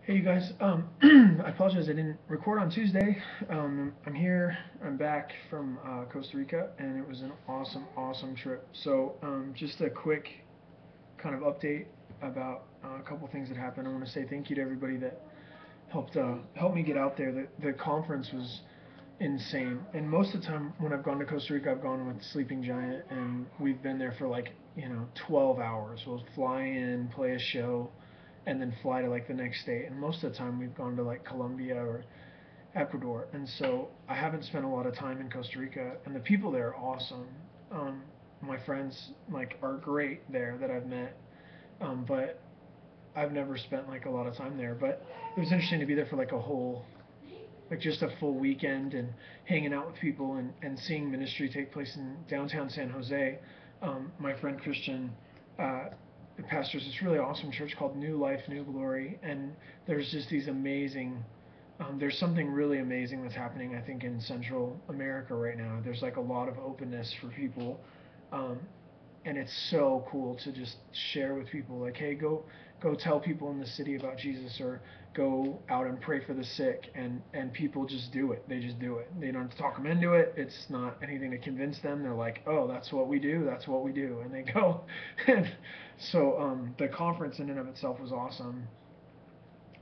Hey you guys, I apologize I didn't record on Tuesday. I'm here, I'm back from Costa Rica, and it was an awesome trip. So, just a quick kind of update about a couple things that happened. I want to say thank you to everybody that helped me get out there. The conference was insane, and most of the time when I've gone to Costa Rica, I've gone with Sleeping Giant, and we've been there for like 12 hours. We'll fly in, play a show, and then fly to like the next state. And most of the time we've gone to like Colombia or Ecuador, and so I haven't spent a lot of time in Costa Rica. And the people there are awesome. My friends like are great there that I've met, but I've never spent like a lot of time there. But it was interesting to be there for like a whole like just a full weekend and hanging out with people and seeing ministry take place in downtown San Jose. My friend Christian uh, pastors this really awesome church called New Life, New Glory, and there's just these amazing. There's something really amazing that's happening, I think, in Central America right now. There's like a lot of openness for people, um, and it's so cool to just share with people like, hey, go tell people in the city about Jesus, or go out and pray for the sick, and people just do it. They just do it. They don't have to talk them into it. It's not anything to convince them. They're like, oh, that's what we do, that's what we do, and they go. And so the conference in and of itself was awesome.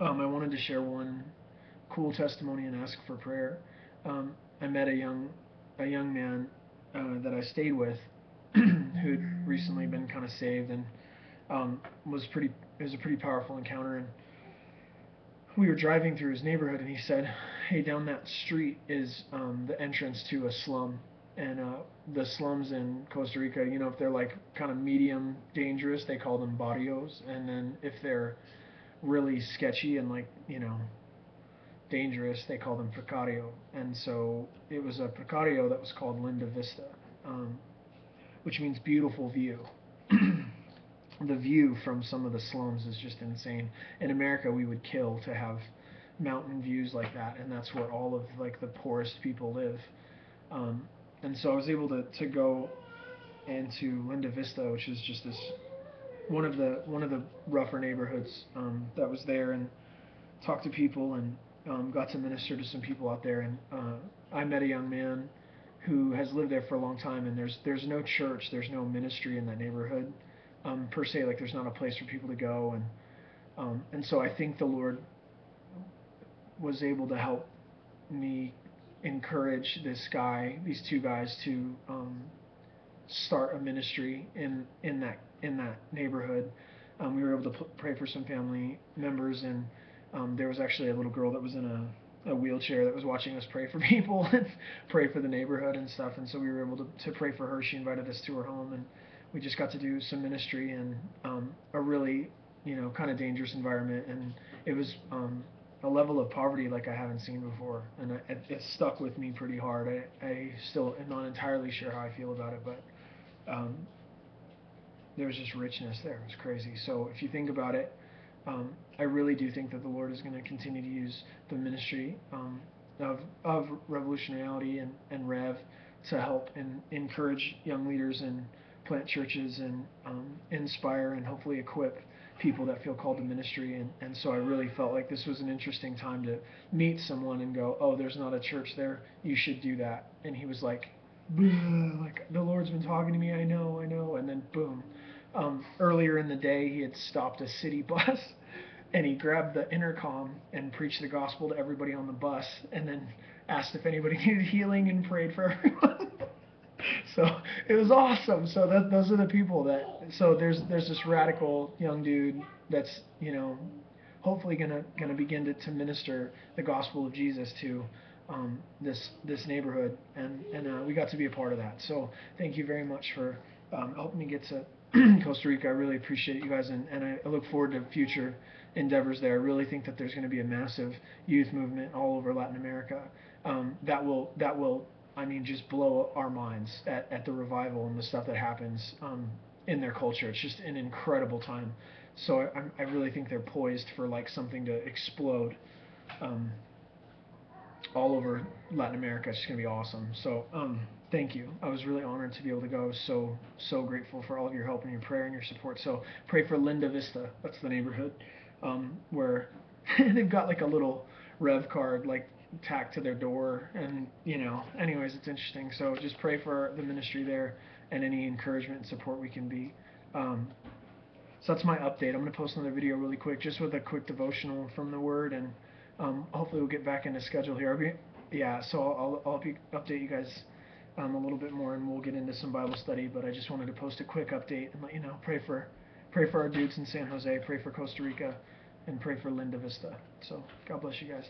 I wanted to share one cool testimony and ask for prayer. I met a young man that I stayed with who'd recently been kind of saved, and was pretty. It was a pretty powerful encounter. And we were driving through his neighborhood, and he said, "Hey, down that street is the entrance to a slum." And the slums in Costa Rica, if they're like kind of medium dangerous, they call them barrios. And then if they're really sketchy and like dangerous, they call them precario. And so it was a precario that was called Linda Vista, um, which means beautiful view. The view from some of the slums is just insane. In America, we would kill to have mountain views like that, and that's where all of like the poorest people live. Um, and so I was able to go into Linda Vista, which is just this one of the rougher neighborhoods that was there, and talk to people, and got to minister to some people out there. And I met a young man who has lived there for a long time, and there's no church, there's no ministry in that neighborhood per se. Like there's not a place for people to go, and so I think the Lord was able to help me encourage these two guys, to start a ministry in that neighborhood. We were able to pray for some family members, and there was actually a little girl that was in a wheelchair that was watching us pray for people and pray for the neighborhood and stuff. And so we were able to pray for her. She invited us to her home, and we just got to do some ministry in a really kind of dangerous environment. And it was a level of poverty like I haven't seen before, and it stuck with me pretty hard. I still am not entirely sure how I feel about it, but um, there's just richness there. It was crazy. So if you think about it, I really do think that the Lord is going to continue to use the ministry of Revolutionality and Rev to help and encourage young leaders and plant churches, and inspire and hopefully equip people that feel called to ministry. And so I really felt like this was an interesting time to meet someone and go, oh, there's not a church there, you should do that. And he was like, like, the Lord's been talking to me, I know. And then boom. Earlier in the day, he had stopped a city bus, and he grabbed the intercom and preached the gospel to everybody on the bus, and then asked if anybody needed healing and prayed for everyone. So it was awesome. So those are the people that. So there's this radical young dude that's hopefully gonna begin to minister the gospel of Jesus to this neighborhood, and we got to be a part of that. So thank you very much for helping me get to Costa Rica. I really appreciate you guys, and I look forward to future endeavors there. I really think that there's going to be a massive youth movement all over Latin America that will I mean just blow our minds at the revival and the stuff that happens in their culture. It's just an incredible time. So I really think they're poised for like something to explode um, all over Latin America. It's just gonna be awesome. So thank you. I was really honored to be able to go. So grateful for all of your help and your prayer and your support. So pray for Linda Vista. That's the neighborhood where they've got like a little rev card like tacked to their door, and anyways, it's interesting. So just pray for the ministry there and any encouragement and support we can be. So that's my update. I'm going to post another video really quick, just with a quick devotional from the Word, and hopefully we'll get back into schedule here. So I'll update you guys a little bit more, and we'll get into some Bible study. But I just wanted to post a quick update and let you know. Pray for our dudes in San Jose. Pray for Costa Rica, and pray for Linda Vista. So God bless you guys.